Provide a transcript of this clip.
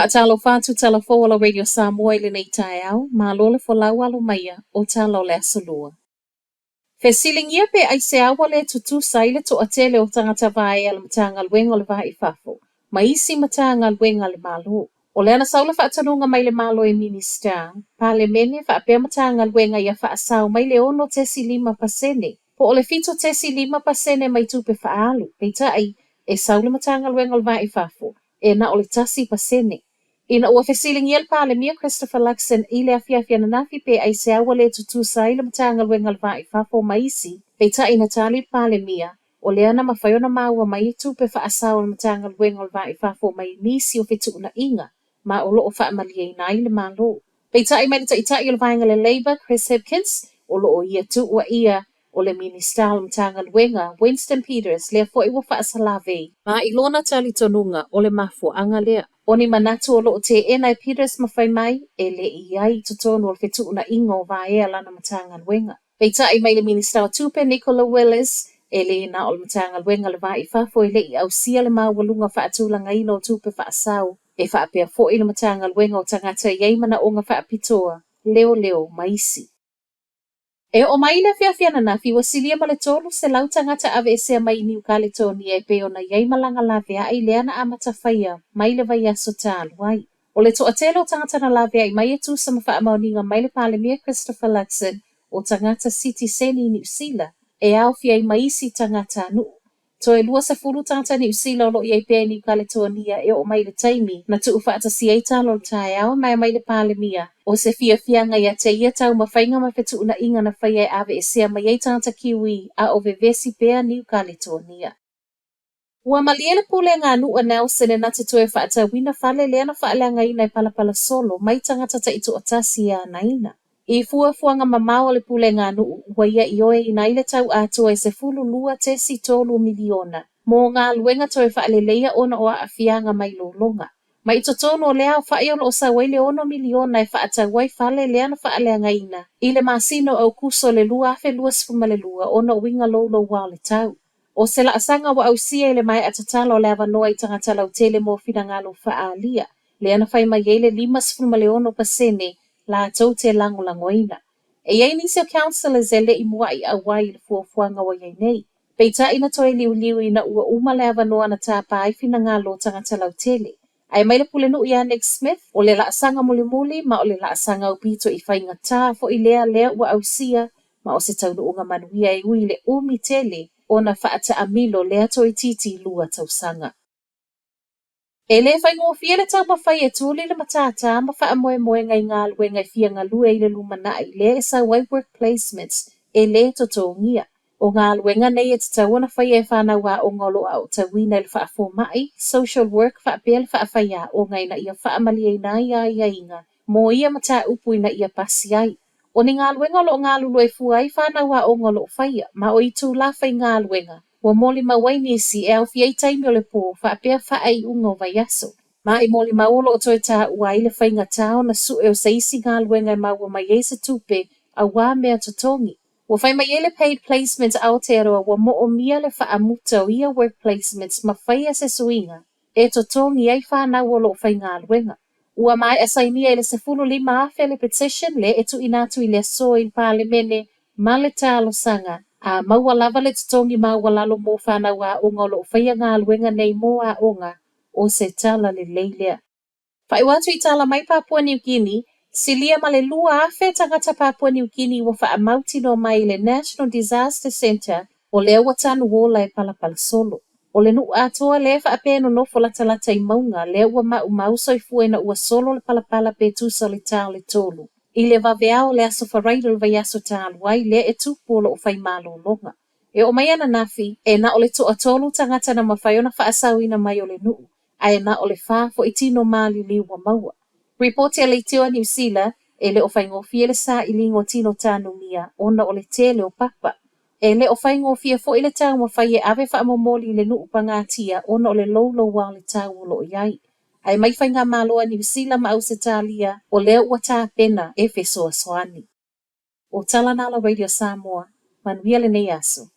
Whaatalo whātu tala whawala Radio Samoa le nei tae au, mā lole fo lau alo maia o tala le asalua. Fesilingia pe ai se awa le tutu saile to atele o tangata vae ala matanga luenga le vae fafo. Maisi matanga luenga le malo. O le ana saula whaatanunga mai le malo e minister, pa le mene whaapea matanga luenga ia whaasau mai le ono tesi 5%. Po o le fito tesi 5% mai tupe whaalu. Peita ai, e saule matanga luenga le vae fafo. E na o le tasi pasene. Ina ua fesilingia le pa le mia Christopher Luxon i le afiafia na nafi pe ai se awa le tutu sa i le matanga luenga le vae fafo maisi. Peita ina tali pa le mia. O le ana mawhaiona maua mai tupe whaasau le matanga luenga le vae fafo mai nisi o fitu una inga. Ma o loo whaamalia ina i le malo. Peita ai mai ta ita i le vaenga le Labour, Chris Hipkins, o loo ia tu ua ia o le minister o le matanga luenga, Winston Peters, lea fo iwa whaasalave. Ma ilona tali tonunga o le mafo anga lea. Oni manatu o loo te e Peters mawhai mai, e le iai totonu o le fitu una inga o vae alana matanga luenga. Peita ai mai le minister o tupe Nicola Willis, e le ina o le matanga luenga le vae fafo e le i au sia le mawalunga whaatulanga ina o tupe whaasau. E whaapea fo i le matanga luenga o tangata iei mana o nga whaapitoa, leo maisi. E o mai le fiafiana na fi wasilia ma le tolu se lau tangata ave esea mai New Caledonia e pe ona iei malanga lavea ai leana amata whaia mai le vai aso tālu ai. O le to atelo tangata na lavea i mai e tu sama wha amauninga mai le palemia Christopher Luxon o tangata City Seni New Zealand e au fia i maisi tangata anu. To e lua se furu tangata New Zealand lo iei pe New Caledonia e o mai le taimi na tu ufa ata si eita lo tae au mai le palemia. O se fianga ia te ia tau mawhainga mawhetu una inga na whaia e ave e sea mai tangata kiwi a o vevesi pea New Caledonia. Ua maliele pule ngā nua Nelson e nate toe whaata wina whale leana whaaleanga ina i palapala solo mai tangata ta itu atasi a naina. I fuanga mamao le pule ngā nua ua ia i oe ina ile tau atua e se fulu lua tesi tolu miliona. Mō ngā luenga toe whaale leia ona o a fianga mai lo longa. Mai totono o lea o whaio o sa waile ono miliona e whaata wai whale leana whaaleanga ina. I le masino au kuso le lua afe lua sifuma le lua ono winga lo wao le tau. O se la asanga wa au sia ile mai atatala o le avanoa i tangata lau tele mo fina ngalo whaalia. Leana whai mai eile 5% la atau te langoina. E iei nisi o councillors e le i mua i awai le fuafuanga wa iei nei. Peita ina toi liu ina ua uma le avanoa na tāpa ai fina ngalo tangata lau tele. Ai mai le pule nu ia Nick Smith o le laasanga muli ma o le laasanga upito i whainga tā fo i lea ua au sia ma o se taunu unga manuia e ui le umi tele o na whaata amilo lea toi titi lua tausanga. E le whaingo fia le tau mawhai e tūli le matata ma wha moe ngai ngā lue ngai fia ngā lue i le lumana i le e sa wai work placements e le totongia. O ngā luenga nei e tau na whai e whanau a o ngolo au tawina il whaafo mai, social work whaapea le whaafaya o ngai na ia whaamali e nā ia inga, mo ia mata upu ina ia pasi ai. O ni ngā luenga lo ngā lulu e fuai whanau a o ngolo whaia, ma o i tū la whai ngā luenga. Wa moli mawai nisi e au fiei taimi o le pō whaapea whaai ungo vai aso. Ma i moli maolo o toi tā ua i le whainga tāo na su e o saisi ngā luenga e maua mai e se tupe a wā mea totongi. Wa whai mai ele paid placements Aotearoa wa mo o mia le whaamuta o ia work placements ma whaia se suinga e totongi ei whanau o lo whai ngā luenga. Ua mai asainia ele se 15 afe le petition le e tu inatu i le so i palemene ma le tālo sanga. A maua lava le totongi maua lalo mo whanau a onga o lo whaia ngā luenga nei mo a onga o se tala le leilea. Whai watu i tala mai Papua New Guinea, silia ma le lua afe tangata Papua New Guinea wa wha amauti no mai le National Disaster Center o le awatanu wola e palapala solo. O le nu atoa le wha apeno no fo lata i maunga le ua mau soifua na ua solo le palapala pe tusa le tau le tolu. I le vaveao le aso wharaidol vai aso tālu ai le e tupu o lo whai malo longa. E o mai ana nafi, e na o le toa tolu tangata na mawhaiona whaasau ina mai o le nuu. Ai na o le wha fo i tino mali liwa maua. Reporti a Leitioa New Zealand, e le o whaingofia le sa i lingo tino tānu mia, ona o le tele o papa. E le o whaingofia fo i le tau mawhai e ave whaamomoli le nuu pangatia, ona o le lolo wā le tau o lo iai. Ai mai whainga maloa New Zealand ma au se tālia, o leo ua tā pena e fesoa soani. O Talanala Radio Samoa, manuia le nei aso.